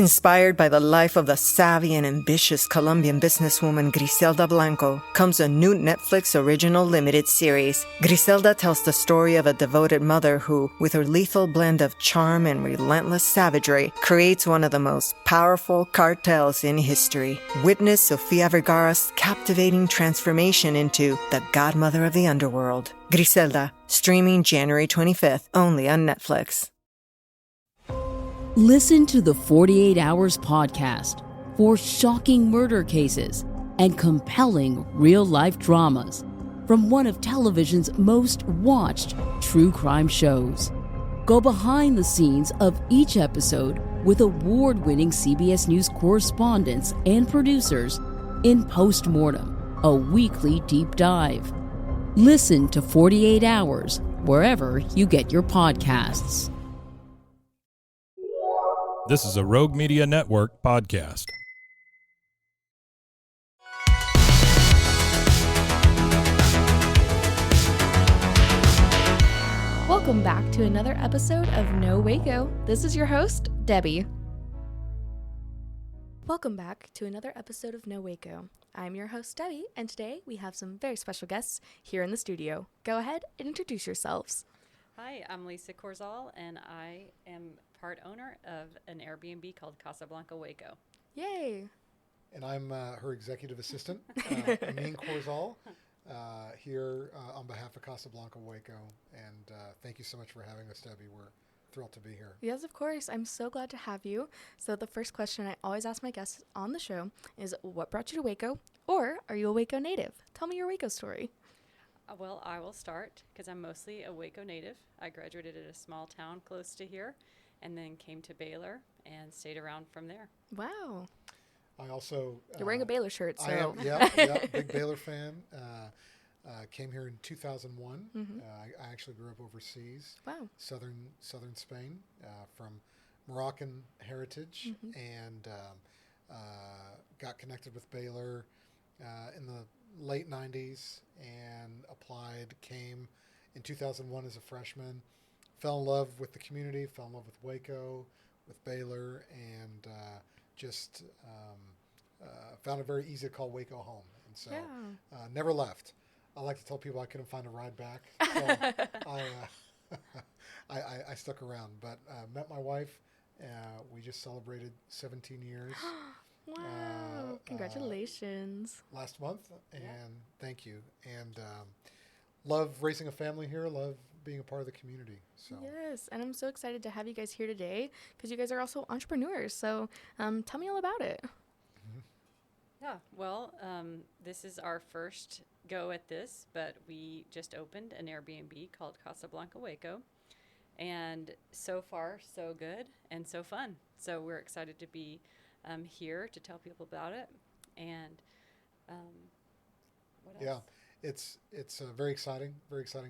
Inspired by the life of the savvy and ambitious Colombian businesswoman Griselda Blanco comes a new Netflix original limited series. Griselda tells the story of a devoted mother who, with her lethal blend of charm and relentless savagery, creates one of the most powerful cartels in history. Witness Sofia Vergara's captivating transformation into the godmother of the underworld. Griselda, streaming January 25th, only on Netflix. Listen to the 48 Hours podcast for shocking murder cases and compelling real-life dramas from one of television's most watched true crime shows. Go behind the scenes of each episode with award-winning CBS News correspondents and producers in Postmortem, a weekly deep dive. Listen to 48 Hours wherever you get your podcasts. This is a Rogue Media Network podcast. Welcome back to another episode of No Waco. This is your host, Debbie. Welcome back to another episode of No Waco. I'm your host, Debbie, and today we have some very special guests here in the studio. Go ahead and introduce yourselves. Hi, I'm Lisa Corzal, and I am part owner of an Airbnb called Casa Blanca Waco. Yay! And I'm her executive assistant, Amin Corzal, here on behalf of Casa Blanca Waco. And thank you so much for having us, Debbie. We're thrilled to be here. Yes, of course. I'm so glad to have you. So the first question I always ask my guests on the show is, what brought you to Waco? Or are you a Waco native? Tell me your Waco story. Well, I will start because I'm mostly a Waco native. I graduated at a small town close to here and then came to Baylor and stayed around from there. Wow. I also... You're wearing a Baylor shirt, so... I am, yeah, big Baylor fan. Came here in 2001. Mm-hmm. I actually grew up overseas. Wow. Southern Spain, from Moroccan heritage, Mm-hmm. and got connected with Baylor in the late 90s and applied, came in 2001 as a freshman, fell in love with the community, fell in love with Waco, with Baylor, and just found it very easy to call Waco home. And so never left. I like to tell people I couldn't find a ride back, so I stuck around. But met my wife. We just celebrated 17 years. Wow. Congratulations. Last month, and thank you. And love raising a family here, love being a part of the community. So Yes, and I'm so excited to have you guys here today because you guys are also entrepreneurs. So tell me all about it. Yeah, well, this is our first go at this, but we just opened an Airbnb called Casa Blanca Waco. And so far, so good and so fun. So we're excited to be here to tell people about it. And what else? Yeah, it's a very exciting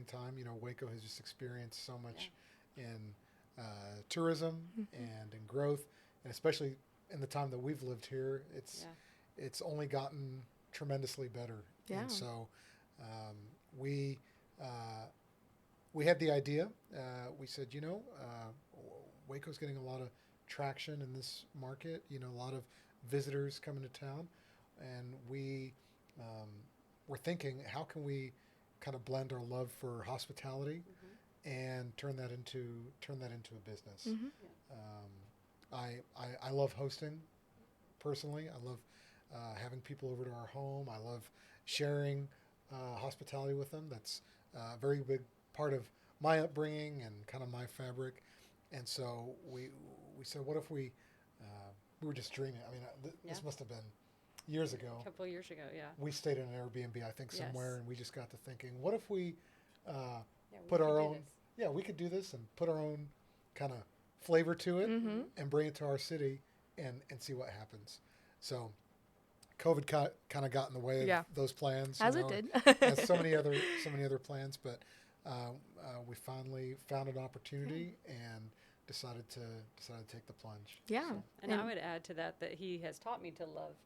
time. You know, Waco has just experienced so much in tourism and in growth, and especially in the time that we've lived here, it's only gotten tremendously better. Yeah. And so we had the idea. We said, Waco's getting a lot of traction in this market. You know, a lot of visitors coming to town, and we were thinking, how can we kind of blend our love for hospitality and turn that into a business. I love hosting personally. I love having people over to our home. I love sharing hospitality with them. That's a very big part of my upbringing and kind of my fabric. And so we said, what if we were just dreaming? I mean, this must have been years ago. A couple of years ago, yeah. We stayed in an Airbnb, I think, somewhere, and we just got to thinking, what if we put our own... Yeah, we could do this and put our own kind of flavor to it and bring it to our city and see what happens. So COVID kind of got in the way of those plans. As it did. As so many other plans, but we finally found an opportunity and decided to take the plunge. Yeah. So, and I would add to that he has taught me to love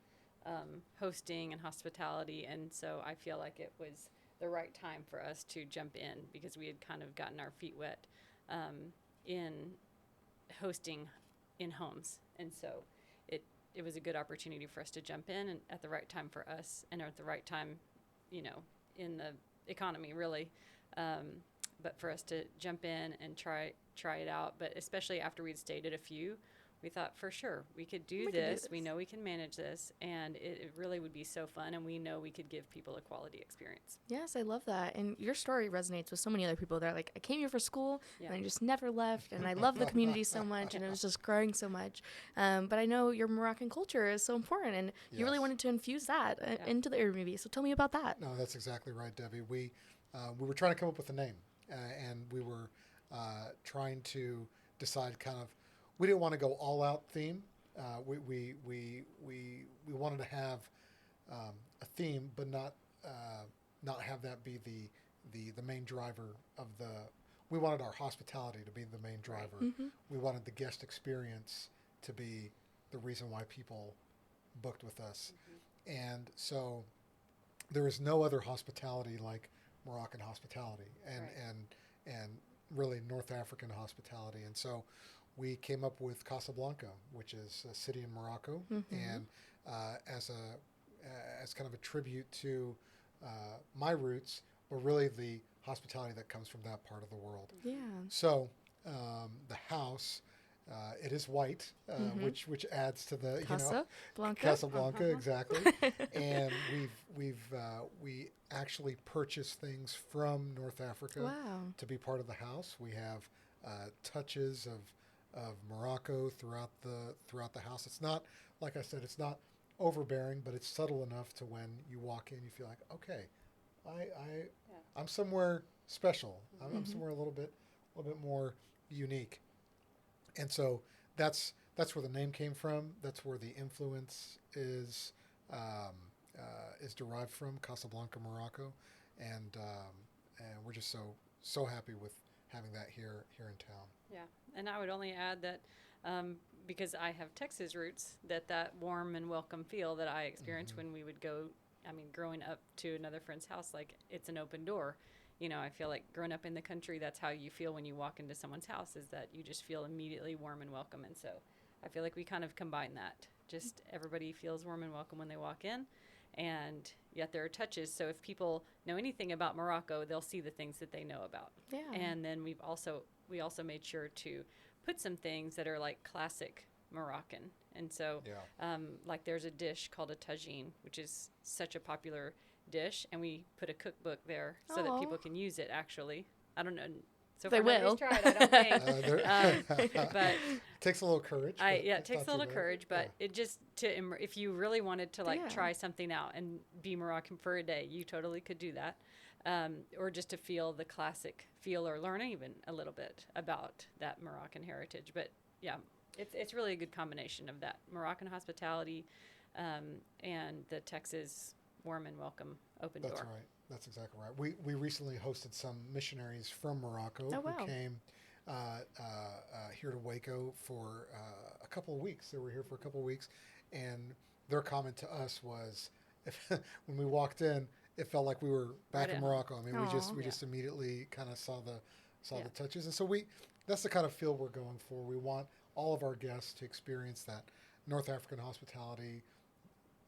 hosting and hospitality, and so I feel like it was the right time for us to jump in because we had kind of gotten our feet wet in hosting in homes. And so it was a good opportunity for us to jump in and at the right time for us and at the right time, in the economy really. But for us to jump in and try it out, but especially after we'd stayed at a few, we thought for sure we could do this. We know we can manage this, and it really would be so fun, and we know we could give people a quality experience. Yes, I love that. And your story resonates with so many other people that are like, I came here for school and I just never left. And I love the community so much, and it was just growing so much. But I know your Moroccan culture is so important, and you really wanted to infuse that into the Airbnb. So tell me about that. No, that's exactly right, Debbie. We were trying to come up with a name, and we were trying to decide kind of, we didn't want to go all out theme. We wanted to have a theme, but not have that be the main driver of the. We wanted our hospitality to be the main driver. Mm-hmm. We wanted the guest experience to be the reason why people booked with us, and so there is no other hospitality like Moroccan hospitality, and really North African hospitality, and so we came up with Casa Blanca, which is a city in Morocco, and as kind of a tribute to my roots, but really the hospitality that comes from that part of the world. Yeah. So the house, it is white, which adds to the Casa Blanca. Casa Blanca, exactly. And we actually purchase things from North Africa to be part of the house. We have touches of Morocco throughout the house. It's not, like I said, it's not overbearing, but it's subtle enough to when you walk in, you feel like, okay, I'm somewhere special. I'm somewhere a little bit more unique. And so that's where the name came from. That's where the influence is derived from, Casablanca, Morocco, and we're just so happy with having that here in town. Yeah, and I would only add that because I have Texas roots, that warm and welcome feel that I experienced when we would go. I mean, growing up to another friend's house, like it's an open door. I feel like growing up in the country, that's how you feel when you walk into someone's house, is that you just feel immediately warm and welcome. And so I feel like we kind of combine that. Just everybody feels warm and welcome when they walk in, and yet there are touches. So if people know anything about Morocco, they'll see the things that they know about. Yeah. And then we also made sure to put some things that are like classic Moroccan. And so like there's a dish called a tagine, which is such a popular dish, and we put a cookbook there so that people can use it. Actually, I don't know. So they will. Tried, I don't think. But it takes a little courage. It takes a little courage, but it just if you really wanted to try something out and be Moroccan for a day, you totally could do that, or just to feel the classic feel or learn even a little bit about that Moroccan heritage. But yeah, it's really a good combination of that Moroccan hospitality and the Texas warm and welcome open door. That's right. That's exactly right. We recently hosted some missionaries from Morocco who came here to Waco for a couple of weeks. They were here for a couple of weeks, and their comment to us was, when we walked in, it felt like we were back in Morocco. I mean, we just immediately kind of saw the touches, and so that's the kind of feel we're going for. We want all of our guests to experience that North African hospitality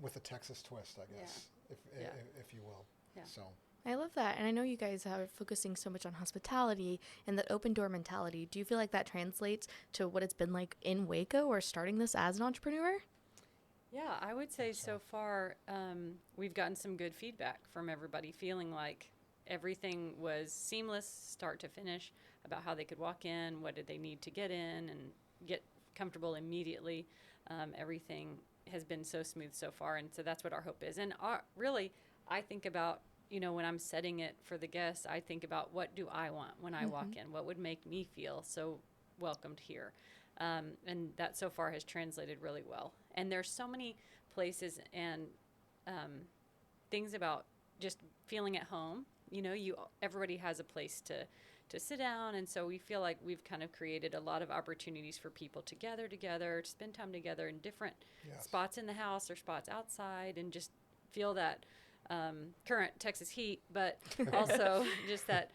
with a Texas twist, I guess, if you will. Yeah. So I love that. And I know you guys are focusing so much on hospitality and that open door mentality. Do you feel like that translates to what it's been like in Waco or starting this as an entrepreneur? Yeah, I would say so far we've gotten some good feedback from everybody, feeling like everything was seamless start to finish about how they could walk in, what did they need to get in and get comfortable immediately. Everything has been so smooth so far, and so that's what our hope is. And really, I think about, when I'm setting it for the guests, I think about what do I want when I walk in? What would make me feel so welcomed here? And that so far has translated really well. And there's so many places and things about just feeling at home. Everybody has a place to sit down, and so we feel like we've kind of created a lot of opportunities for people to gather together, to spend time together in different spots in the house or spots outside, and just feel that current Texas heat, but also just that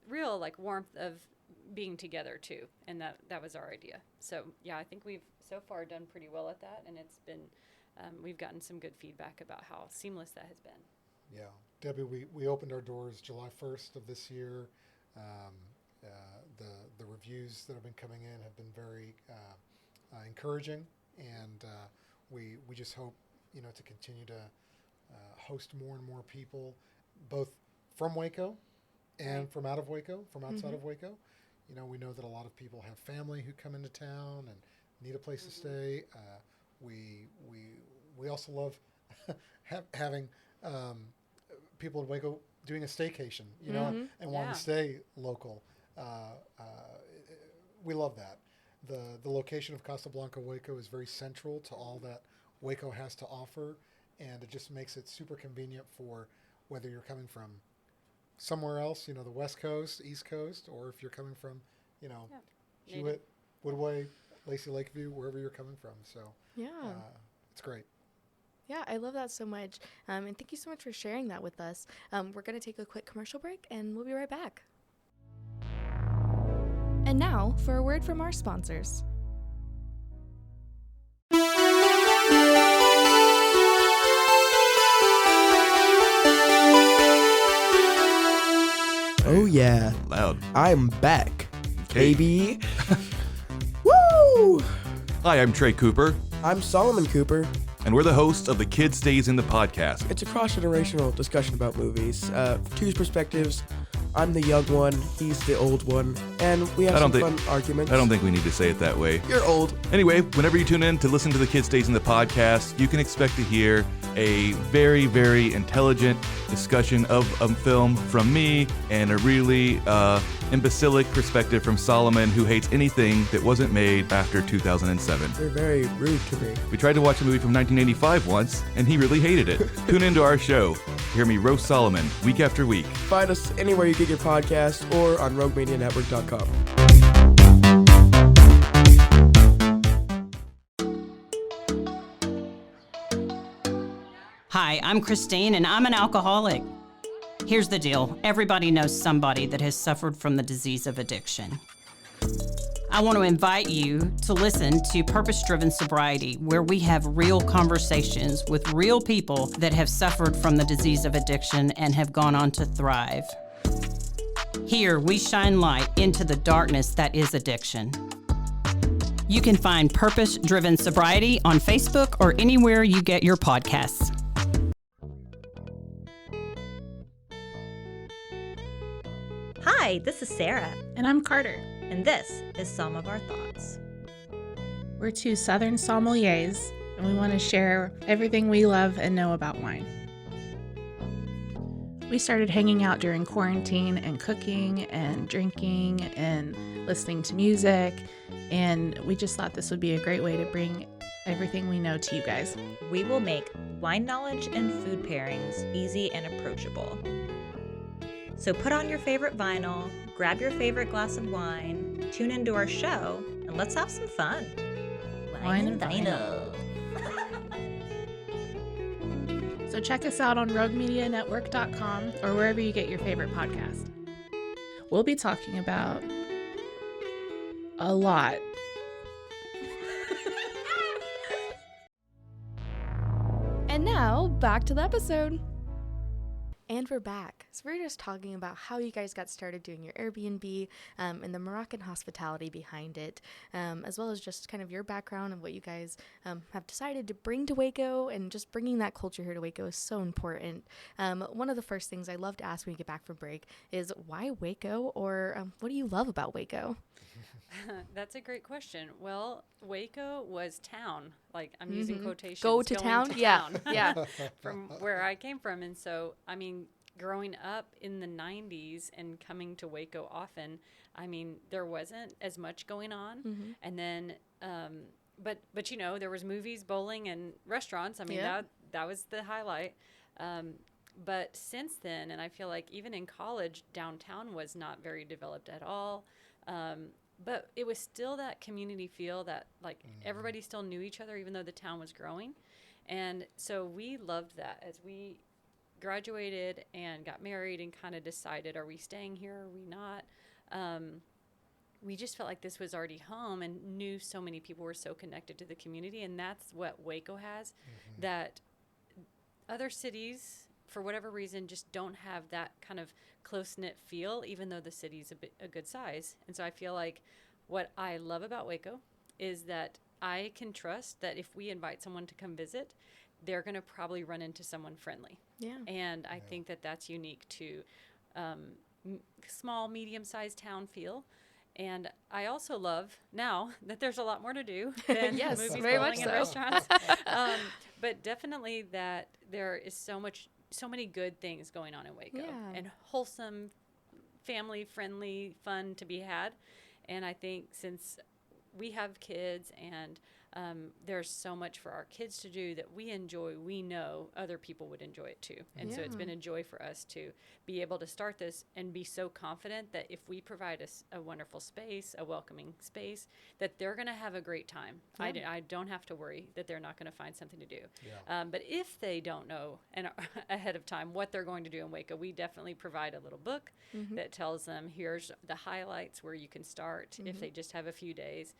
real warmth of being together too, and that was our idea. So yeah, I think we've so far done pretty well at that, and it's been we've gotten some good feedback about how seamless that has been. Yeah, Debbie, we opened our doors July 1st of this year. The reviews that have been coming in have been very encouraging, and we just hope to continue to host more and more people, both from Waco and from out of Waco, from outside of Waco. We know that a lot of people have family who come into town and need a place to stay. We also love having people in Waco doing a staycation, and wanting to stay local. We love that. The location of Casa Blanca Waco is very central to all that Waco has to offer, and it just makes it super convenient for whether you're coming from somewhere else, the West Coast, East Coast, or if you're coming from, Hewitt, Woodway, Lacey Lakeview, wherever you're coming from. So it's great. Yeah, I love that so much. And thank you so much for sharing that with us. We're going to take a quick commercial break, and we'll be right back. And now for a word from our sponsors. Oh yeah, Loud. I'm back, baby. Woo! Hi, I'm Trey Cooper, I'm Solomon Cooper. and we're the hosts of the Kid Stays in the podcast. It's a cross-generational discussion about movies. Two perspectives. I'm the young one, he's the old one, and we have some fun arguments. I don't think we need to say it that way. You're old. Anyway, whenever you tune in to listen to the Kid Stays in the podcast, you can expect to hear a very, very intelligent discussion of a film from me and a really imbecilic perspective from Solomon, who hates anything that wasn't made after 2007. They're very rude to me. We tried to watch a movie from 1985 once, and he really hated it. Tune into our show. Hear me roast Solomon week after week. Find us anywhere you get your podcast or on RogueMediaNetwork.com. Hi, I'm Christine, and I'm an alcoholic. Here's the deal. Everybody knows somebody that has suffered from the disease of addiction. I want to invite you to listen to Purpose-Driven Sobriety, where we have real conversations with real people that have suffered from the disease of addiction and have gone on to thrive. Here, we shine light into the darkness that is addiction. You can find Purpose-Driven Sobriety on Facebook or anywhere you get your podcasts. Hi, this is Sarah, And I'm Carter. and this is Some of Our Thoughts. We're two Southern sommeliers, and we want to share everything we love and know about wine. We started hanging out during quarantine and cooking and drinking and listening to music, and we just thought this would be a great way to bring everything we know to you guys. We will make wine knowledge and food pairings easy and approachable. So put on your favorite vinyl, grab your favorite glass of wine, tune into our show, and let's have some fun. Wine and vinyl. So check us out on RogueMediaNetwork.com or wherever you get your favorite podcast. We'll be talking about a lot. And now, back to the episode. And we're back. So we're just talking about how you guys got started doing your Airbnb and the Moroccan hospitality behind it, as well as just kind of your background and what you guys have decided to bring to Waco, and just bringing that culture here to Waco is so important. One of the first things I love to ask when we get back from break is why Waco, or what do you love about Waco? That's a great question. Well, Waco was town. Like, I'm using quotations. Go to going town? to Yeah. town. Yeah. From where I came from. And so, I mean, growing up in the 90s and coming to Waco often, I mean, there wasn't as much going on. And then, but you know, there was movies, bowling, and restaurants. I mean, that was the highlight. But since then, and I feel like even in college, downtown was not very developed at all. But it was still that community feel that, like, everybody still knew each other, even though the town was growing. And so we loved that. As we graduated and got married and kind of decided, are we staying here, are we not? we just felt like this was already home, and knew so many people were so connected to the community. And that's what Waco has, that other cities, for whatever reason, just don't have that kind of close-knit feel, even though the city's a good size. And so I feel like what I love about Waco is that I can trust that if we invite someone to come visit, they're going to probably run into someone friendly. Yeah. And I think that that's unique to small, medium-sized town feel. And I also love now that there's a lot more to do than Yes, movies, very bowling, much and so. restaurants. But definitely that there is so many good things going on in Waco, Yeah. and wholesome, family-friendly fun to be had. And I think since we have kids, and there's so much for our kids to do that we enjoy, we know other people would enjoy it too. And so it's been a joy for us to be able to start this and be so confident that if we provide a wonderful space, a welcoming space, that they're going to have a great time. I don't have to worry that they're not going to find something to do. But if they don't know ahead of time what they're going to do in Waco, we definitely provide a little book that tells them, here's the highlights where you can start if they just have a few days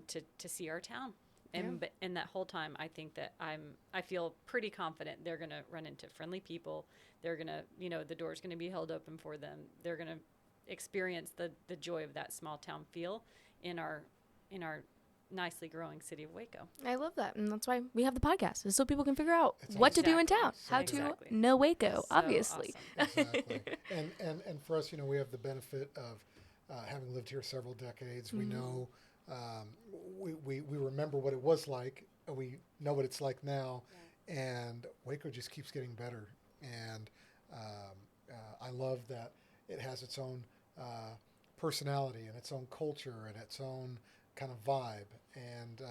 to see our town. And in that whole time, I think that I feel pretty confident they're going to run into friendly people. They're going to, the door's going to be held open for them. They're going to experience the joy of that small town feel in our nicely growing city of Waco. I love that, and that's why we have the podcast, is so people can figure out what to do in town, how to know Waco, So obviously. awesome. Exactly. and for us, we have the benefit of having lived here several decades. We know, we remember what it was like. We know what it's like now, and Waco just keeps getting better. And I love that it has its own personality and its own culture and its own kind of vibe. And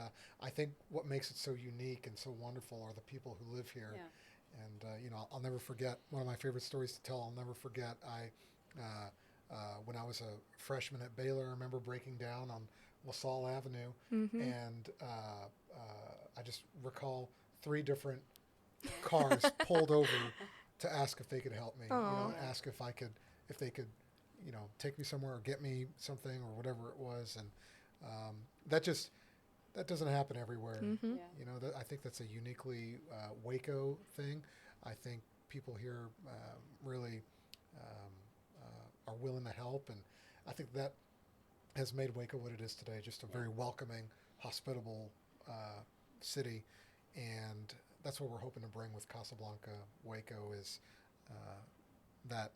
I think what makes it so unique and so wonderful are the people who live here. And I'll never forget one of my favorite stories to tell. I'll never forget. When I was a freshman at Baylor, I remember breaking down on LaSalle Avenue, and I just recall 3 different cars pulled over to ask if they could help me. Ask if they could, take me somewhere or get me something or whatever it was. And that doesn't happen everywhere. I think that's a uniquely Waco thing. I think people here really are willing to help, and I think that has made Waco what it is today, just a very welcoming, hospitable city. And that's what we're hoping to bring with Casa Blanca Waco, is that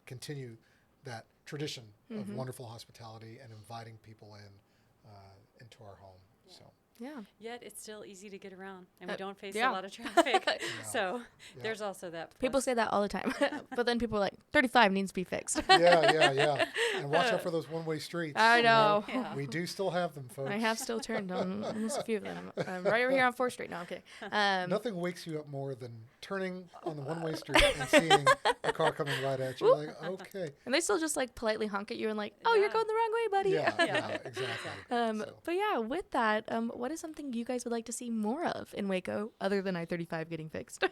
continue that tradition of wonderful hospitality and inviting people into our home. So. Yeah. Yet it's still easy to get around, and we don't face a lot of traffic. So there's also that. Plus. People say that all the time, but then people are like, 35 needs to be fixed. Yeah. And watch out for those one-way streets. I know. We do still have them, folks. I have still turned on almost a few of them. Right over here on 4th Street. No, I'm kidding. Nothing wakes you up more than turning on the one-way street and seeing a car coming right at you. Like, okay. And they still just like politely honk at you and like, oh, you're going the wrong way, buddy. Yeah, exactly. But yeah, with that, what is something you guys would like to see more of in Waco other than I-35 getting fixed?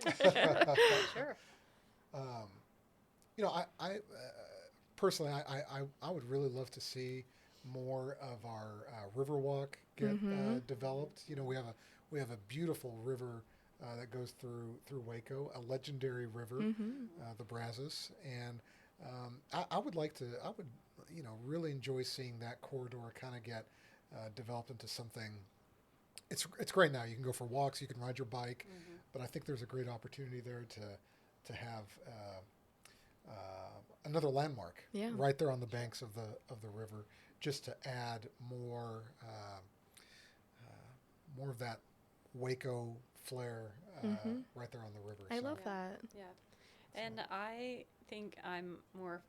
Sure. I personally, I would really love to see more of our Riverwalk get developed. We have a beautiful river that goes through Waco, a legendary river, the Brazos, and I would really enjoy seeing that corridor kind of get developed into something. It's great now. You can go for walks, you can ride your bike, but I think there's a great opportunity there to have another landmark right there on the banks of the river, just to add more of that Waco flair right there on the river. I love that. Yeah. And I think I'm more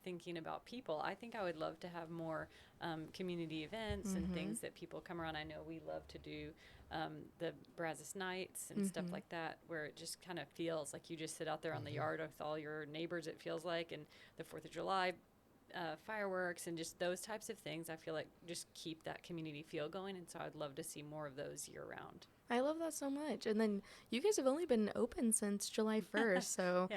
thinking about people. I think I would love to have more community events and things that people come around. I know we love to do the Brazos nights and stuff like that, where it just kind of feels like you just sit out there on the yard with all your neighbors, it feels like, and the 4th of July fireworks and just those types of things, I feel like just keep that community feel going. And so I'd love to see more of those year round. I love that so much. And then you guys have only been open since July 1st. So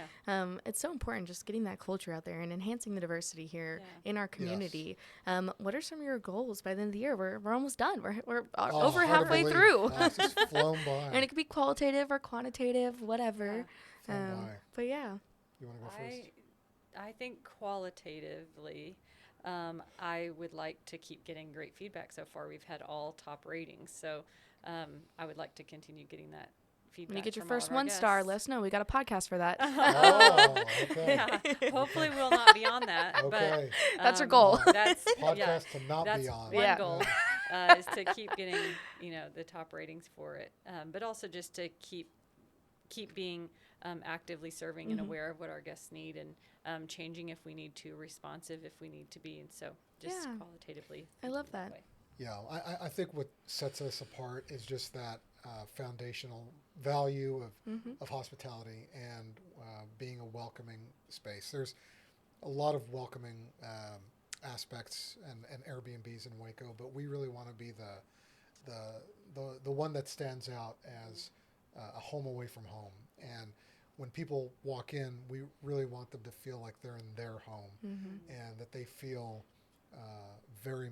it's so important just getting that culture out there and enhancing the diversity here in our community. Yes. What are some of your goals by the end of the year? We're almost done. We're over halfway through. It's just flown by. And it could be qualitative or quantitative, whatever. But yeah. You want to go first? I think qualitatively, I would like to keep getting great feedback. So far, we've had all top ratings. So I would like to continue getting that feedback. When you get your from all first of our 1 star, guests. let us know. We got a podcast for that. Oh, okay. Yeah, hopefully we'll not be on that. Okay. But, That's our goal. That's Podcast to not that's be on. one goal is to keep getting the top ratings for it, but also just to keep being actively serving and aware of what our guests need and changing if we need to, responsive if we need to be, and so just qualitatively. I love that. way. Yeah, I think what sets us apart is just that foundational value of hospitality and being a welcoming space. There's a lot of welcoming aspects and Airbnbs in Waco, but we really want to be the one that stands out as a home away from home. And when people walk in, we really want them to feel like they're in their home and that they feel very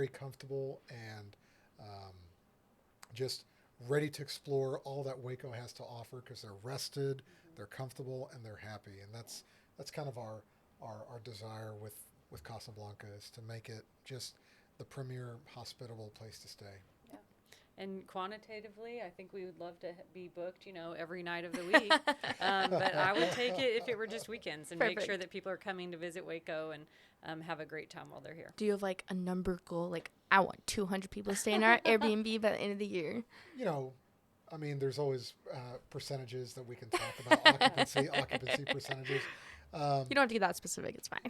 comfortable and just ready to explore all that Waco has to offer because they're rested, they're comfortable, and they're happy. And that's kind of our desire with Casa Blanca, is to make it just the premier hospitable place to stay. Yeah. And quantitatively, I think we would love to be booked, every night of the week. But I would take it if it were just weekends and make sure that people are coming to visit Waco and have a great time while they're here. Do you have like a number goal? Like, I want 200 people to stay in our Airbnb by the end of the year. I mean, there's always percentages that we can talk about, occupancy percentages. You don't have to get that specific. It's fine.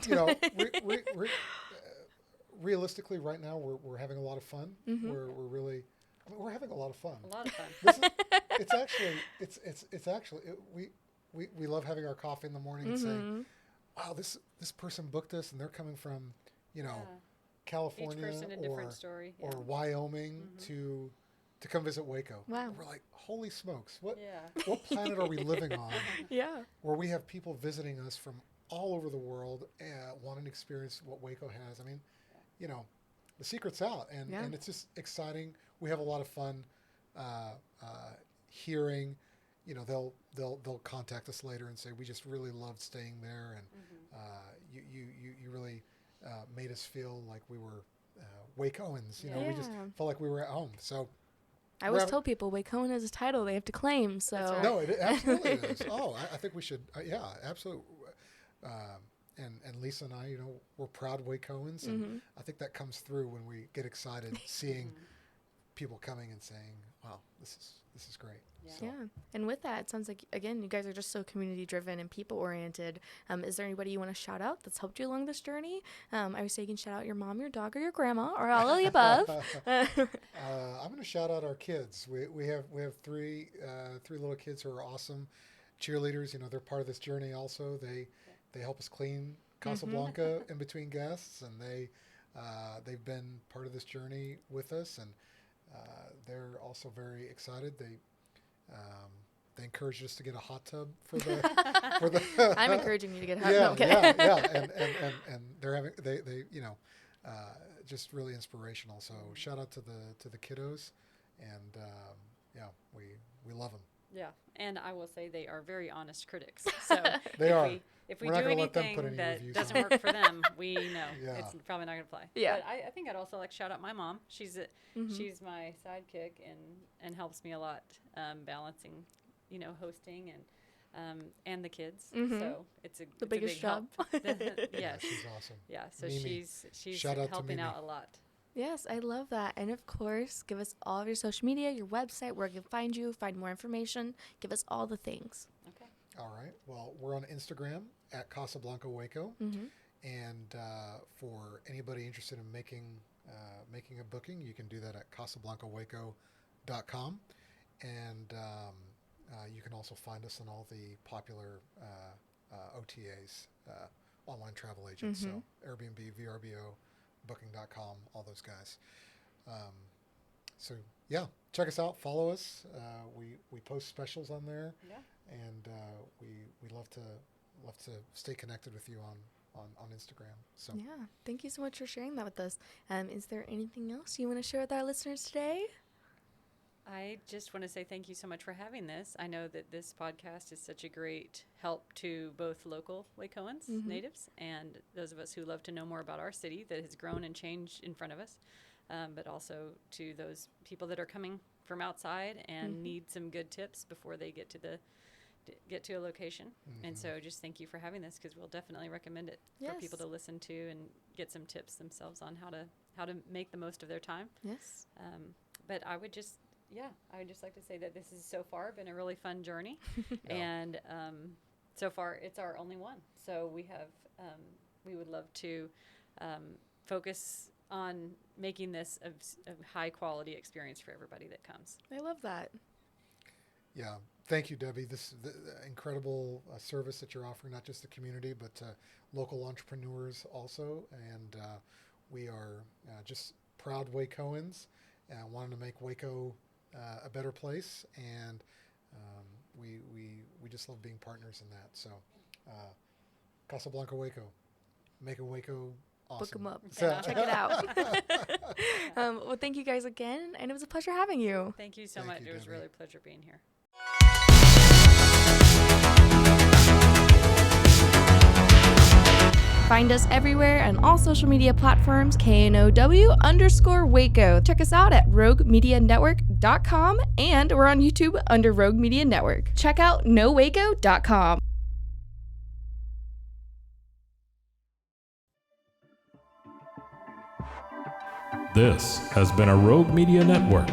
Realistically, right now we're having a lot of fun. We're having a lot of fun. A lot of fun. It's actually we love having our coffee in the morning and saying, wow, this person booked us and they're coming from, California Each person a different story. or Wyoming to come visit Waco. Wow. We're like, holy smokes, what planet are we living on? Yeah. Where we have people visiting us from all over the world wanting to experience what Waco has. I mean, the secret's out, and it's just exciting. We have a lot of fun hearing. They'll contact us later and say, we just really loved staying there, and you really made us feel like we were Wacoans. We just felt like we were at home. So I always tell people Wacoan is a title they have to claim. So right. No, it absolutely is. Oh, I think we should. Absolutely. And Lisa and I, we're proud Wacoans, and I think that comes through when we get excited seeing people coming and saying, "Wow, this is great." Yeah. And with that, it sounds like, again, you guys are just so community driven and people oriented. Is there anybody you want to shout out that's helped you along this journey? I would say you can shout out your mom, your dog, or your grandma, or all of the above. I'm going to shout out our kids. We have three little kids who are awesome cheerleaders. They're part of this journey also. They help us clean Casa Blanca in between guests, and they've been part of this journey with us, and they're also very excited. They encouraged us to get a hot tub for the. I'm encouraging you to get a hot tub. And they're having they just really inspirational. So shout out to the kiddos, and we love them. Yeah, and I will say they are very honest critics. So they are. If we do anything that doesn't work for them, we know it's probably not going to fly. Yeah. But I think I'd also like to shout out my mom. She's my sidekick and helps me a lot balancing, hosting and the kids. So it's the biggest job. Yes. She's awesome. Yeah. So Mimi. she's Shout out helping to out a lot. Yes, I love that. And of course, give us all of your social media, your website, where we can find you, find more information. Give us all the things. Okay. All right. Well, we're on Instagram at Casa Blanca Waco, and for anybody interested in making a booking, you can do that at casablancawaco.com, and you can also find us on all the popular OTAs, online travel agents. So Airbnb, VRBO, Booking.com, all those guys. So yeah, check us out. Follow us. We post specials on there, and we love to stay connected with you on Instagram. So yeah, thank you so much for sharing that with us. Is there anything else you want to share with our listeners today? I just want to say thank you so much for having this. I know that this podcast is such a great help to both local Wacoans, natives, and those of us who love to know more about our city that has grown and changed in front of us, but also to those people that are coming from outside and need some good tips before they get to a location. And so just thank you for having this, because we'll definitely recommend it for people to listen to and get some tips themselves on how to make the most of their time. Yes. But I would just like to say that this has so far been a really fun journey. And so far it's our only one. So we would love to focus on making this a high quality experience for everybody that comes. I love that. yeah, thank you, Debbie. This is the incredible service that you're offering, not just the community, but local entrepreneurs also. And we are just proud Wacoans, wanting to make Waco a better place, and we just love being partners in that. So, Casa Blanca Waco, make a Waco awesome. Book them up. Check it out. Well, thank you guys again, and it was a pleasure having you. Thank you so much. It was really a pleasure being here. Find us everywhere on all social media platforms, KNOW_Waco. Check us out at roguemedianetwork.com, and we're on YouTube under Rogue Media Network. Check out nowaco.com. This has been a Rogue Media Network